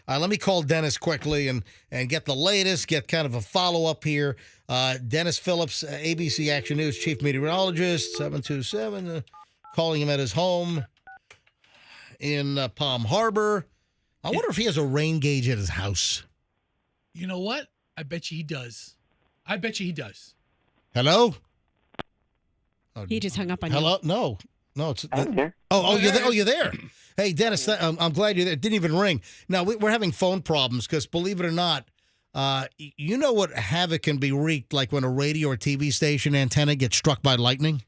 Let me call Dennis quickly and get the latest, get kind of a follow-up here. Denis Phillips, ABC Action News Chief Meteorologist, 727, calling him at his home in Palm Harbor. I wonder if he has a rain gauge at his house. You know what? I bet you he does. Hello? He just hung up on you. Hello? No. It's. I'm here. You're there. Oh, you're there. Hey, Dennis, I'm glad you're there. It didn't even ring. Now, we're having phone problems because, believe it or not, you know what havoc can be wreaked like when a radio or TV station antenna gets struck by lightning?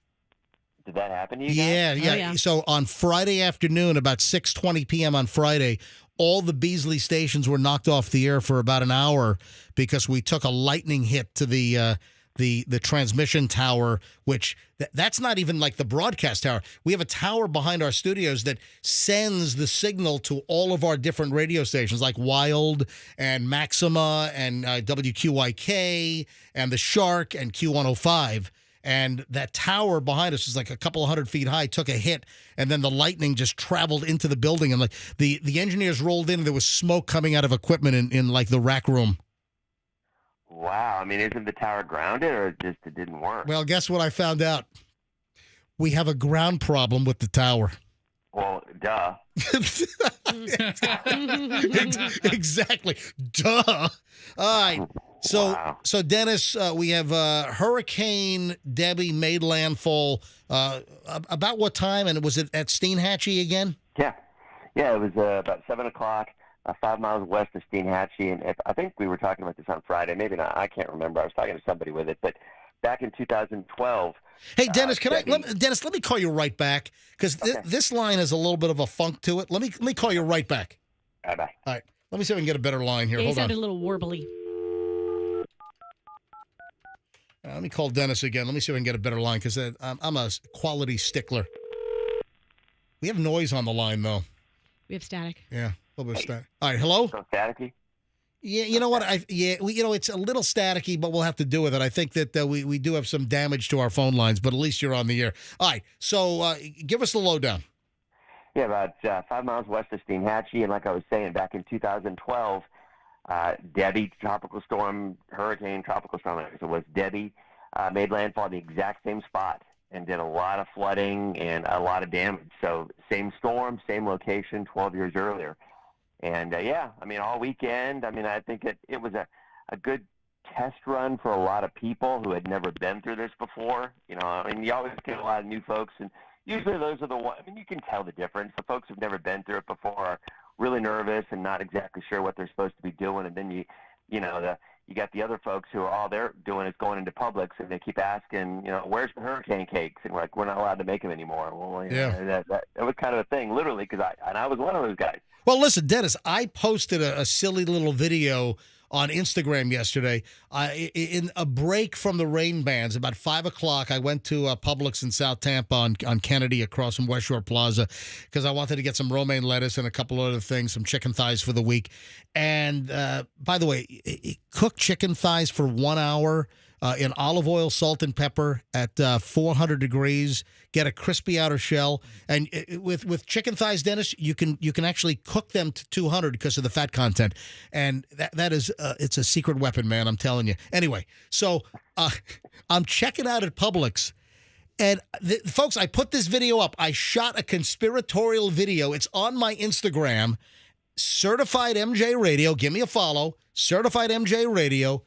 Did that happen to you guys? Yeah. Oh, yeah. So on Friday afternoon, about 6:20 p.m. on Friday, all the Beasley stations were knocked off the air for about an hour because we took a lightning hit to the transmission tower, which that's not even like the broadcast tower. We have a tower behind our studios that sends the signal to all of our different radio stations like Wild and Maxima and WQYK and The Shark and Q105. And that tower behind us is like a couple of 100 feet high, took a hit, and then the lightning just traveled into the building. And like the engineers rolled in, and there was smoke coming out of equipment in like the rack room. Wow. I mean, isn't the tower grounded or just it didn't work? Well, guess what I found out? We have a ground problem with the tower. Well, duh. Exactly. Duh. All right. So Dennis, we have Hurricane Debby made landfall. About what time? And was it at Steinhatchee again? Yeah. It was about 7 o'clock. 5 miles west of Steinhatchee, and I think we were talking about this on Friday. Maybe not. I can't remember. I was talking to somebody with it, but back in 2012. Hey, Dennis, Dennis, let me call you right back because this line has a little bit of a funk to it. Let me call you right back. Bye. All right. Let me see if I can get a better line here. Yeah, Hold he on. sounded a little warbly. Let me call Dennis again. Let me see if I can get a better line because I'm a quality stickler. We have noise on the line, though. We have static. Yeah. A little bit of static. All right, hello? So staticky? Yeah, you know what? It's a little staticky, but we'll have to do with it. I think that we do have some damage to our phone lines, but at least you're on the air. All right, so give us the lowdown. Yeah, about 5 miles west of Steinhatchee, and like I was saying, back in 2012, Debby Hurricane Tropical Storm, it was Debby, made landfall in the exact same spot and did a lot of flooding and a lot of damage. So same storm, same location, 12 years earlier. And, I mean, all weekend, I mean, I think it was a good test run for a lot of people who had never been through this before. You know, I mean, you always get a lot of new folks, and usually those are the ones, I mean, you can tell the difference. The folks who've never been through it before are really nervous and not exactly sure what they're supposed to be doing. And then you got the other folks who are all they're doing is going into Publix, and they keep asking, where's the hurricane cakes? And we're not allowed to make them anymore. Well, that was kind of a thing, literally, because I was one of those guys. Well, listen, Dennis, I posted a silly little video on Instagram yesterday. In a break from the rain bands, about 5 o'clock, I went to Publix in South Tampa on Kennedy across from West Shore Plaza because I wanted to get some romaine lettuce and a couple other things, some chicken thighs for the week. And by the way, cook chicken thighs for 1 hour in olive oil, salt, and pepper at 400 degrees. Get a crispy outer shell, and with chicken thighs, Dennis, you can actually cook them to 200 because of the fat content, and that is it's a secret weapon, man. I'm telling you. Anyway, so I'm checking out at Publix, and folks, I put this video up. I shot a conspiratorial video. It's on my Instagram, Certified MJ Radio. Give me a follow, Certified MJ Radio.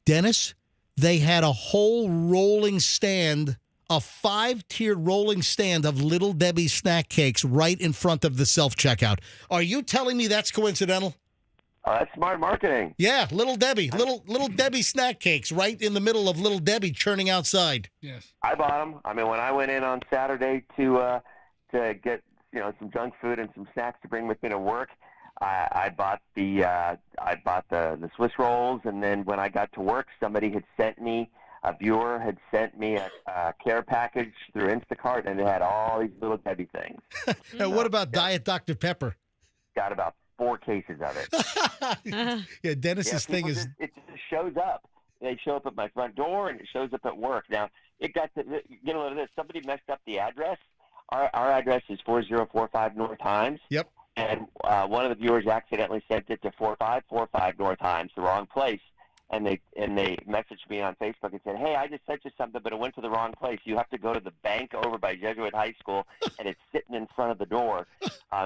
Dennis, they had a whole rolling stand. A 5-tiered rolling stand of Little Debbie snack cakes right in front of the self-checkout. Are you telling me that's coincidental? Oh, that's smart marketing. Yeah, Little Debbie. Little Debbie snack cakes right in the middle of Little Debbie churning outside. Yes. I bought them. I mean, when I went in on Saturday to get some junk food and some snacks to bring with me to work, I bought the Swiss rolls, and then when I got to work, a viewer had sent me a care package through Instacart, and it had all these Little Debbie things. And what about Diet Dr. Pepper? Got about 4 cases of it. Yeah, Dennis's thing is... It just shows up. They show up at my front door, and it shows up at work. Now, it got to get a load of this. Somebody messed up the address. Our address is 4045 North Himes. Yep. And one of the viewers accidentally sent it to 4545 North Himes, the wrong place. And they messaged me on Facebook and said, "Hey, I just sent you something, but it went to the wrong place. You have to go to the bank over by Jesuit High School, and it's sitting in front of the door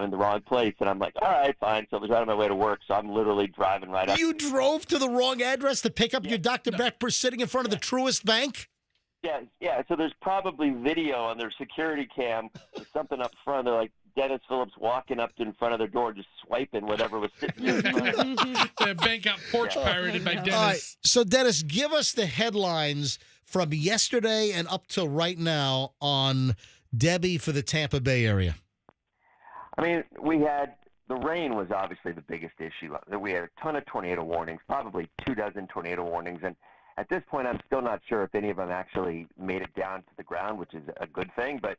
in the wrong place." And I'm like, "All right, fine." So I was right on my way to work, so I'm literally driving right up. You drove to the wrong address to pick up your Dr. Beckper sitting in front of the Truist Bank? Yeah. So there's probably video on their security cam with something up front. They're like, Denis Phillips walking up in front of their door, just swiping whatever was sitting there. The bank got porch pirated by Dennis. All right, so Dennis, give us the headlines from yesterday and up to right now on Debby for the Tampa Bay area. I mean, the rain was obviously the biggest issue. We had a ton of tornado warnings, probably 24 tornado warnings, and at this point, I'm still not sure if any of them actually made it down to the ground, which is a good thing, but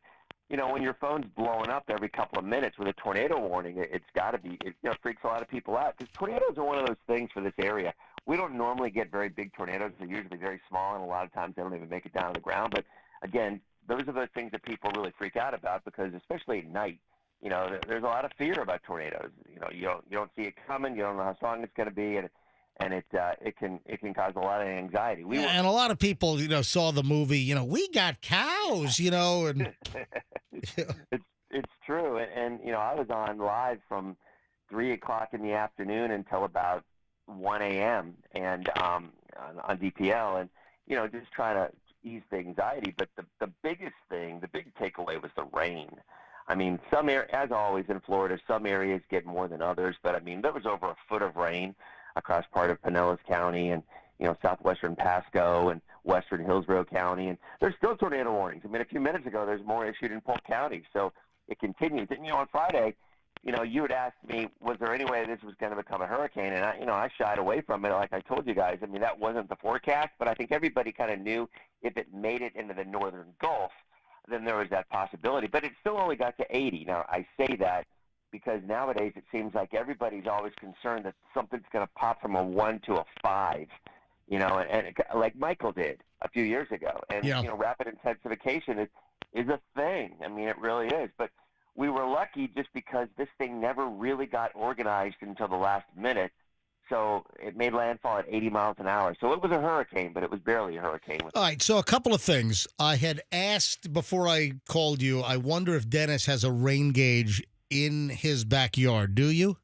when your phone's blowing up every couple of minutes with a tornado warning, it's got to be, it freaks a lot of people out, because tornadoes are one of those things for this area. We don't normally get very big tornadoes. They're usually very small, and a lot of times they don't even make it down to the ground. But again, those are the things that people really freak out about, because especially at night, there's a lot of fear about tornadoes. You don't see it coming. You don't know how strong it's going to be, and it can cause a lot of anxiety. And a lot of people, saw the movie, We Got Cows, and it's true. And I was on live from 3:00 in the afternoon until about 1 a.m. and on DPL, and just trying to ease the anxiety. But the biggest thing, the big takeaway was the rain. I mean, as always in Florida, some areas get more than others, but I mean, there was over a foot of rain across part of Pinellas County and, southwestern Pasco and western Hillsborough County. And there's still tornado warnings. I mean, a few minutes ago, there's more issued in Polk County. So it continues. And, on Friday, you had asked me, was there any way this was going to become a hurricane? And I shied away from it. Like I told you guys, I mean, that wasn't the forecast, but I think everybody kind of knew if it made it into the northern Gulf, then there was that possibility. But it still only got to 80. Now, I say that because nowadays it seems like everybody's always concerned that something's going to pop from a 1 to a 5, and like Michael did a few years ago. And, rapid intensification is a thing. I mean, it really is. But we were lucky just because this thing never really got organized until the last minute. So it made landfall at 80 miles an hour. So it was a hurricane, but it was barely a hurricane. All right, so a couple of things. I had asked before I called you, I wonder if Dennis has a rain gauge in his backyard. Do you?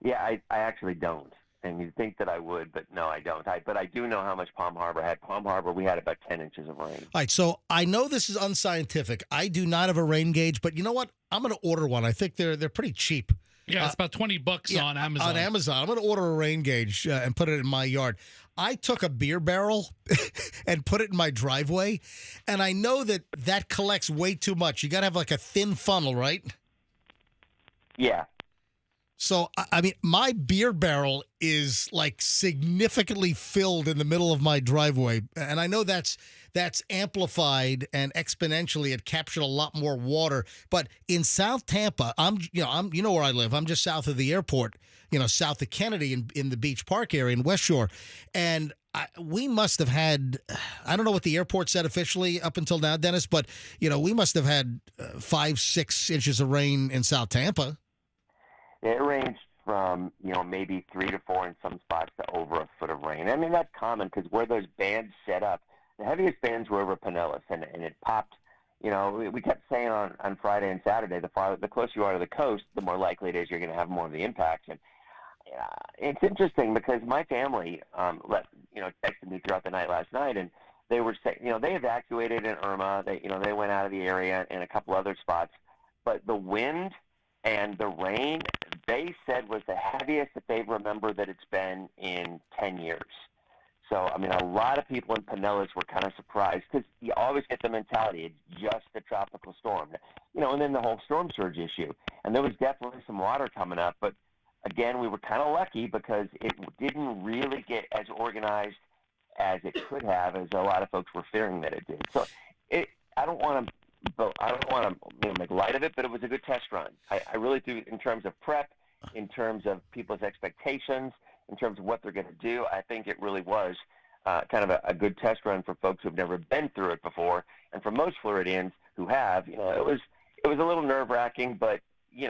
Yeah, I actually don't. And you'd think that I would, but no, I don't. But I do know how much Palm Harbor had. Palm Harbor, we had about 10 inches of rain. All right, so I know this is unscientific. I do not have a rain gauge, but you know what? I'm going to order one. I think they're pretty cheap. Yeah, it's about $20 on Amazon. On Amazon. I'm going to order a rain gauge and put it in my yard. I took a beer barrel and put it in my driveway, and I know that collects way too much. You got to have like a thin funnel, right? Yeah. So, I mean, my beer barrel is like significantly filled in the middle of my driveway. And I know that's amplified and exponentially it captured a lot more water. But in South Tampa, I'm where I live. I'm just south of the airport, south of Kennedy in the Beach Park area in West Shore. And we must have had, I don't know what the airport said officially up until now, Dennis, but, we must have had 5-6 inches of rain in South Tampa. It ranged from, maybe 3 to 4 in some spots to over a foot of rain. I mean, that's common because where those bands set up, the heaviest bands were over Pinellas, and it popped. We kept saying on Friday and Saturday, the closer you are to the coast, the more likely it is you're going to have more of the impact. And it's interesting because my family texted me throughout the night last night, and they were saying, they evacuated in Irma. They went out of the area and a couple other spots, but the wind and the rain, they said, was the heaviest that they remember that it's been in 10 years. So, I mean, a lot of people in Pinellas were kind of surprised because you always get the mentality it's just a tropical storm. And then the whole storm surge issue. And there was definitely some water coming up. But, again, we were kind of lucky because it didn't really get as organized as it could have, as a lot of folks were fearing that it did. So I don't want to make light of it, but it was a good test run. I really do, in terms of prep, in terms of people's expectations, in terms of what they're going to do. I think it really was kind of a good test run for folks who've never been through it before, and for most Floridians who have, it was a little nerve-wracking, but you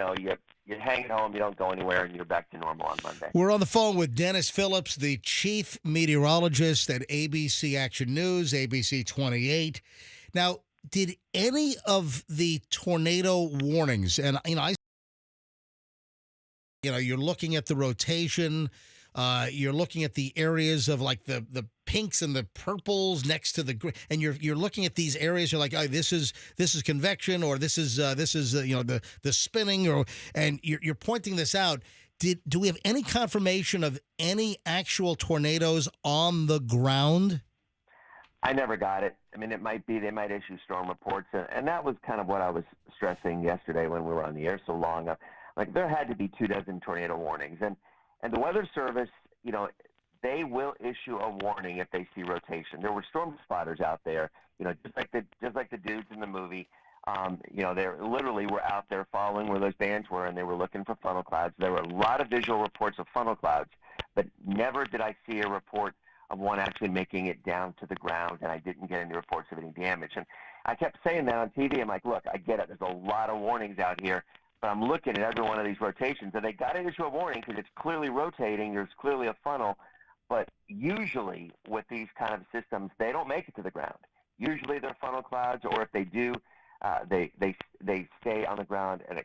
you hang at home, you don't go anywhere, and you're back to normal on Monday. We're on the phone with Denis Phillips, the chief meteorologist at ABC Action News, ABC 28. Now, did any of the tornado warnings, and you're looking at the rotation, you're looking at the areas of like the pinks and the purples next to the green, and you're looking at these areas. You're like, oh, this is convection, or this is the spinning, and you're pointing this out. Do we have any confirmation of any actual tornadoes on the ground? I never got it. I mean, it might be they might issue storm reports, and that was kind of what I was stressing yesterday when we were on the air so long. Like, there had to be 24 tornado warnings, and the Weather Service, they will issue a warning if they see rotation. There were storm spotters out there, just like the dudes in the movie. They literally were out there following where those bands were, and they were looking for funnel clouds. There were a lot of visual reports of funnel clouds, but never did I see a report of one actually making it down to the ground, and I didn't get any reports of any damage. And I kept saying that on TV. I'm like, look, I get it. There's a lot of warnings out here, but I'm looking at every one of these rotations, and they got to issue a warning because it's clearly rotating. There's clearly a funnel. But usually with these kind of systems, they don't make it to the ground. Usually they're funnel clouds, or if they do, they stay on the ground at a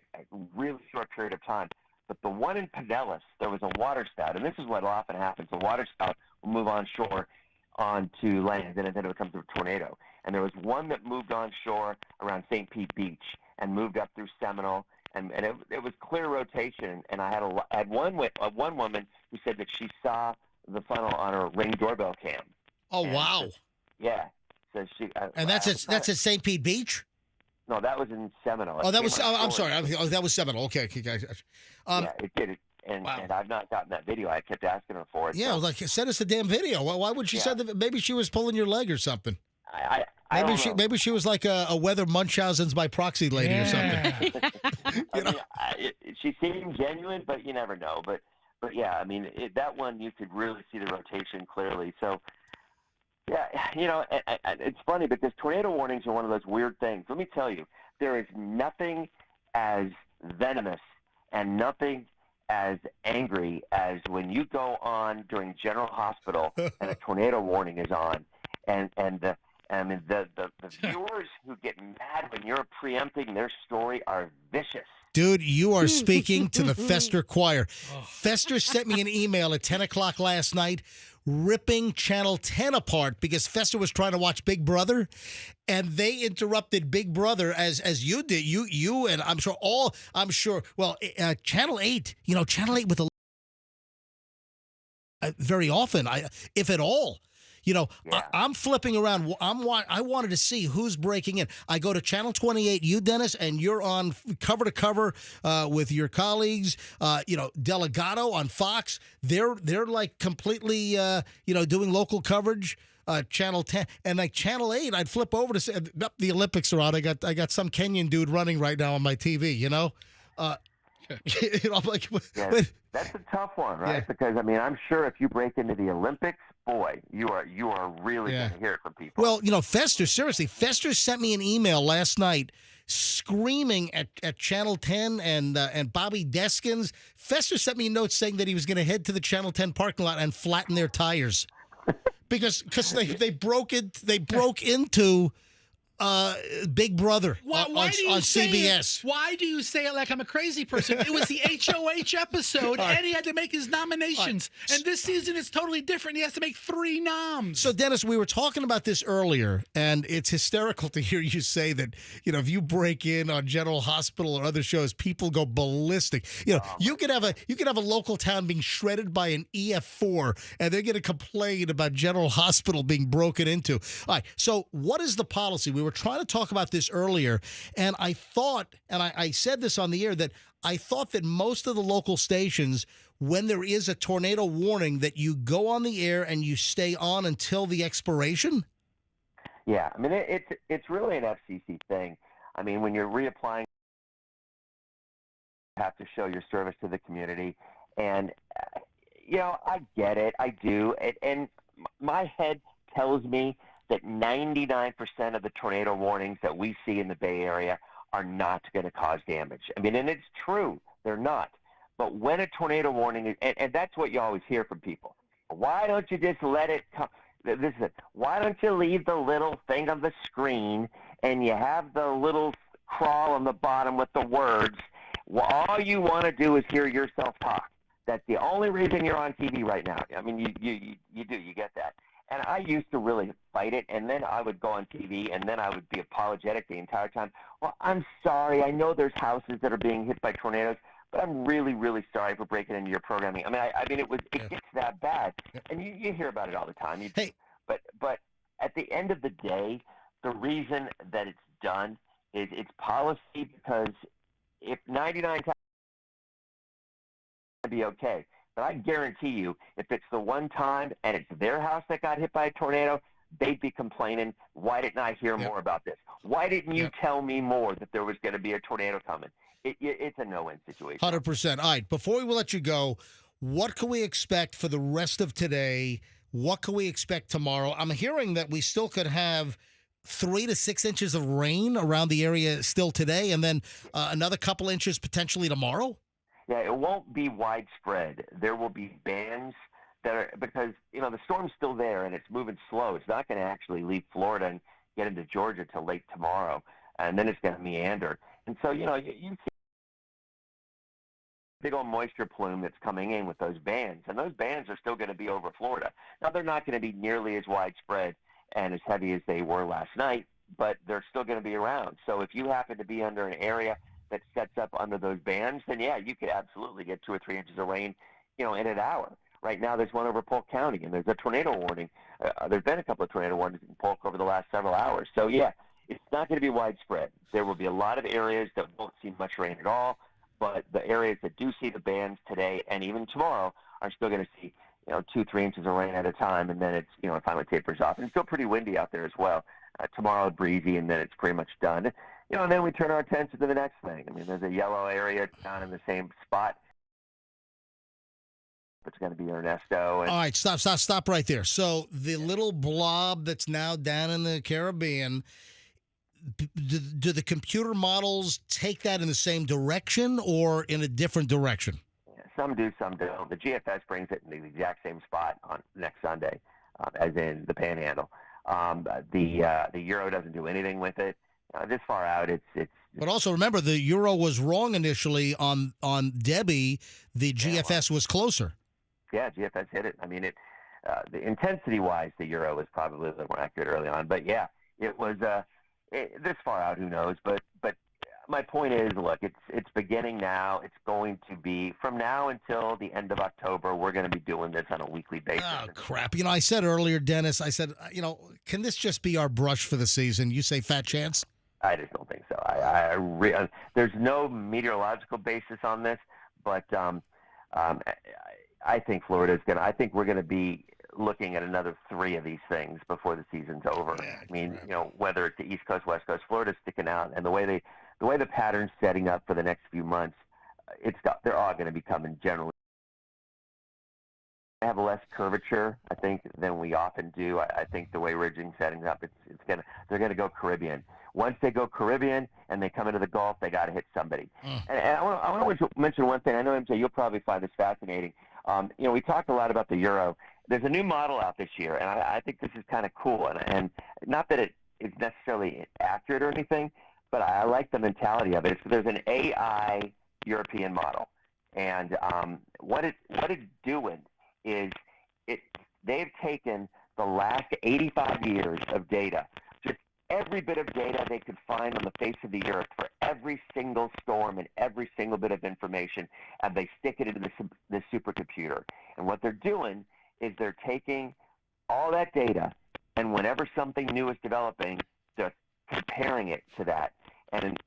really short period of time. But the one in Pinellas, there was a water spout, and this is what often happens. The water spout will move onshore onto land, and then it becomes a tornado. And there was one that moved onshore around St. Pete Beach and moved up through Seminole, and it was clear rotation. And I had one woman who said that she saw the funnel on her Ring doorbell cam. Oh, wow. Yeah. So she. And that's at St. Pete Beach? No, that was in Seminole. Oh, that was. I'm sorry. That was Seminole. Okay, guys. Yeah, it did. And I've not gotten that video. I kept asking her for it. Yeah, so. like, send us the damn video. Why would she send that? Maybe she was pulling your leg or something. Maybe she was like a Weather Munchausen's by proxy lady or something. She seemed genuine, but you never know. But yeah, I mean, that one you could really see the rotation clearly. So. Yeah, it's funny because tornado warnings are one of those weird things. Let me tell you, there is nothing as venomous and nothing as angry as when you go on during General Hospital and a tornado warning is on, and the viewers who get mad when you're preempting their story are vicious. Dude, you are speaking to the Fester choir. Fester sent me an email at 10 o'clock last night ripping Channel 10 apart because Fester was trying to watch Big Brother, and they interrupted Big Brother as you did. You and I'm sure, Channel 8, Channel 8 with a very often, if at all. I'm flipping around. I wanted to see who's breaking in. I go to Channel 28, you, Dennis, and you're on cover to cover with your colleagues. Delgado on Fox. They're like completely, doing local coverage. Channel 10 and like Channel 8, I'd flip over to say the Olympics are on. I got some Kenyan dude running right now on my TV. That's a tough one, right? Yeah. Because I'm sure if you break into the Olympics, boy, you are really going to hear it from people. Well, Fester sent me an email last night screaming at Channel 10 and Bobby Deskins. Fester sent me a note saying that he was going to head to the Channel 10 parking lot and flatten their tires because they broke into Big Brother on CBS. Why do you say it like I'm a crazy person? It was the HOH episode, and he had to make his nominations. And this season it's totally different. He has to make 3 noms. So, Dennis, we were talking about this earlier, and it's hysterical to hear you say that, if you break in on General Hospital or other shows, people go ballistic. You could have a local town being shredded by an EF4, and they're going to complain about General Hospital being broken into. All right, so what is the policy? We were trying to talk about this earlier, and I thought, and I said this on the air, that I thought that most of the local stations, when there is a tornado warning, that you go on the air and you stay on until the expiration? Yeah, it's really an FCC thing. When you're reapplying, you have to show your service to the community, and I get it, I do, and my head tells me that 99% of the tornado warnings that we see in the Bay Area are not going to cause damage. And it's true. They're not. But when a tornado warning is, and that's what you always hear from people. Why don't you just let it come? This is it. Why don't you leave the little thing on the screen and you have the little crawl on the bottom with the words? Well, all you want to do is hear yourself talk. That's the only reason you're on TV right now. I mean, you do. You get that. And I used to really fight it, and then I would go on TV, and then I would be apologetic the entire time. Well, I'm sorry. I know there's houses that are being hit by tornadoes, but I'm really, really sorry for breaking into your programming. I mean, it gets that bad, and you hear about it all the time. Hey. But at the end of the day, the reason that it's done is it's policy, because if 99 times be okay. But I guarantee you, if it's the one time and it's their house that got hit by a tornado, they'd be complaining, why didn't I hear more about this? Why didn't you tell me more that there was going to be a tornado coming? It's a no-win situation. 100%. All right, before we let you go, what can we expect for the rest of today? What can we expect tomorrow? I'm hearing that we still could have 3 to 6 inches of rain around the area still today, and then another couple inches potentially tomorrow? Yeah, it won't be widespread. There will be bands that are, because, the storm's still there and it's moving slow. It's not going to actually leave Florida and get into Georgia till late tomorrow, and then it's going to meander. And so, you see a big old moisture plume that's coming in with those bands, and those bands are still going to be over Florida. Now, they're not going to be nearly as widespread and as heavy as they were last night, but they're still going to be around. So if you happen to be under an area that sets up under those bands, then yeah, you could absolutely get 2 or 3 inches of rain, in an hour. Right now, there's one over Polk County, and there's a tornado warning. There's been a couple of tornado warnings in Polk over the last several hours. So yeah, it's not going to be widespread. There will be a lot of areas that won't see much rain at all, but the areas that do see the bands today and even tomorrow are still going to see, 2, 3 inches of rain at a time, and then it's, it finally tapers off. And it's still pretty windy out there as well. Tomorrow, breezy, and then it's pretty much done. And then we turn our attention to the next thing. I mean, there's a yellow area down in the same spot. It's going to be Ernesto. All right, stop right there. So the little blob that's now down in the Caribbean, do the computer models take that in the same direction or in a different direction? Yeah, some do, some don't. The GFS brings it in the exact same spot on next Sunday, as in the Panhandle. The Euro doesn't do anything with it. This far out, it's. But also remember, the Euro was wrong initially on Debby. The GFS was closer. Yeah, GFS hit it. I mean, the intensity-wise, the Euro was probably a little more accurate early on. But yeah, it was this far out. Who knows? But my point is, look, it's beginning now. It's going to be from now until the end of October. We're going to be doing this on a weekly basis. Oh crap! I said earlier, Dennis. I said, can this just be our brush for the season? You say fat chance? I just don't think so. There's no meteorological basis on this, but I think Florida's going to. I think we're going to be looking at another 3 of these things before the season's over. Yeah, I mean, whether it's the East Coast, West Coast, Florida's sticking out, and the way the pattern's setting up for the next few months, they're all going to be coming generally. Have less curvature, I think, than we often do. I think the way ridging's setting up, they're gonna go Caribbean. Once they go Caribbean and they come into the Gulf, they got to hit somebody. And I want to mention one thing. I know, MJ, you'll probably find this fascinating. We talked a lot about the Euro. There's a new model out this year, and I think this is kind of cool. And not that it is necessarily accurate or anything, but I like the mentality of it. There's an AI European model, and what it's doing is they've taken the last 85 years of data, just every bit of data they could find on the face of the earth for every single storm and every single bit of information, and they stick it into this supercomputer. And what they're doing is they're taking all that data, and whenever something new is developing, they're comparing it to that. And,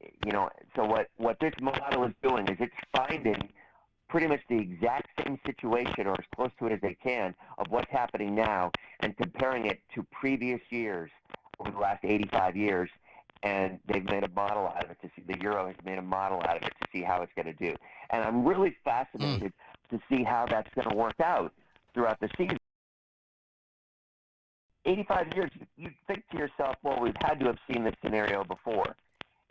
so what this model is doing is it's finding pretty much the exact same situation, or as close to it as they can, of what's happening now, and comparing it to previous years over the last 85 years, and they've made a model out of it to see. The Euro has made a model out of it to see how it's going to do. And I'm really fascinated to see how that's going to work out throughout the season. 85 years, you think to yourself, well, we've had to have seen this scenario before.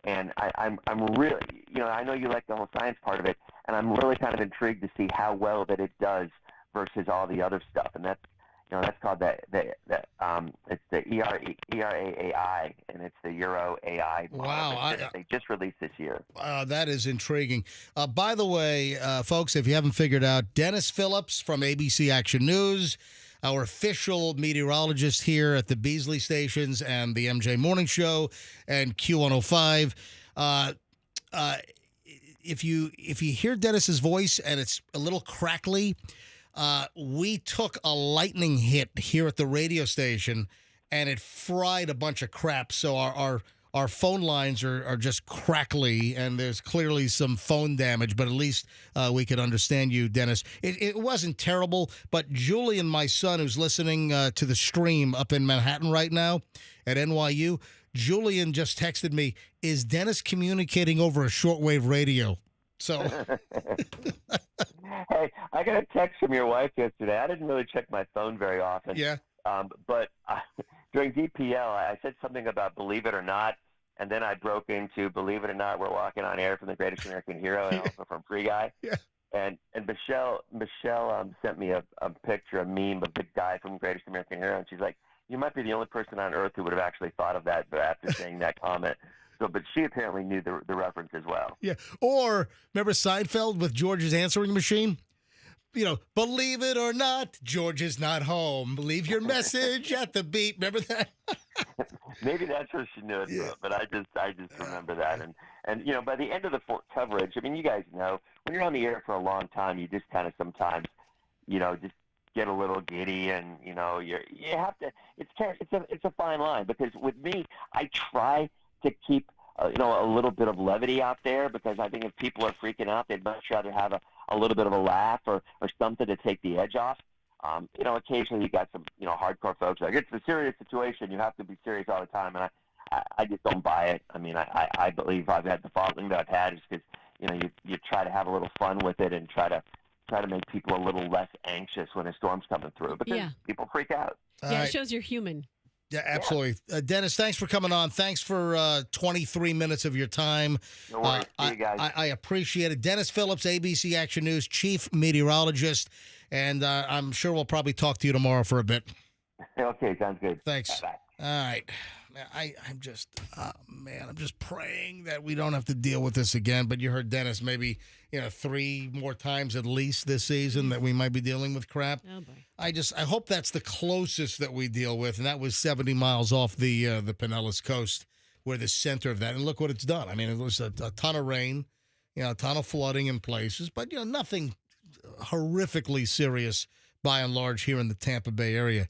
And I'm really, I know you like the whole science part of it, and I'm really kind of intrigued to see how well that it does versus all the other stuff. And that's called it's the ERAAI, and it's the Euro AI model. Wow. They just released this year. That is intriguing. By the way, folks, if you haven't figured out, Denis Phillips from ABC Action News, our official meteorologist here at the Beasley stations and the MJ Morning Show and Q105. If you hear Dennis's voice and it's a little crackly, we took a lightning hit here at the radio station, and it fried a bunch of crap. So our phone lines are just crackly, and there's clearly some phone damage, but at least we could understand you, Dennis. It wasn't terrible, but Julian, my son, who's listening to the stream up in Manhattan right now at NYU, Julian just texted me, is Dennis communicating over a shortwave radio? So, hey, I got a text from your wife yesterday. I didn't really check my phone very often. Yeah. But during DPL, I said something about Believe It or Not, and then I broke into Believe It or Not, We're Walking on Air from the Greatest American Hero, and also from Free Guy. Yeah. And Michelle sent me a picture, a meme of the guy from Greatest American Hero, and she's like, you might be the only person on earth who would have actually thought of that after saying that comment. So, but she apparently knew the reference as well. Yeah. Or remember Seinfeld with George's answering machine? Believe it or not, George is not home. Leave your message at the beep. Remember that? Maybe that's where she knew it from, but I just remember that. And by the end of the coverage, I mean, you guys know, when you're on the air for a long time, you just kind of sometimes, just get a little giddy, and you have to. It's a fine line, because with me, I try to keep a little bit of levity out there, because I think if people are freaking out, they'd much rather have a little bit of a laugh or something to take the edge off. Occasionally you got some hardcore folks like, it's a serious situation, you have to be serious all the time, and I just don't buy it. I mean, I believe I've had the following that I've had is because you try to have a little fun with it and try to make people a little less anxious when a storm's coming through, because people freak out. Yeah, it shows you're human. Yeah, absolutely. Dennis, thanks for coming on. Thanks for 23 minutes of your time. No worries. See you guys. I appreciate it. Dennis Phillips, ABC Action News, chief meteorologist, and I'm sure we'll probably talk to you tomorrow for a bit. Okay, sounds good. Thanks. Bye-bye. All right. I'm just praying that we don't have to deal with this again. But you heard Dennis, maybe 3 more times at least this season that we might be dealing with crap. Oh boy. I hope that's the closest that we deal with, and that was 70 miles off the Pinellas coast, where the center of that. And look what it's done. I mean, it was a ton of rain, a ton of flooding in places, but nothing horrifically serious by and large here in the Tampa Bay area.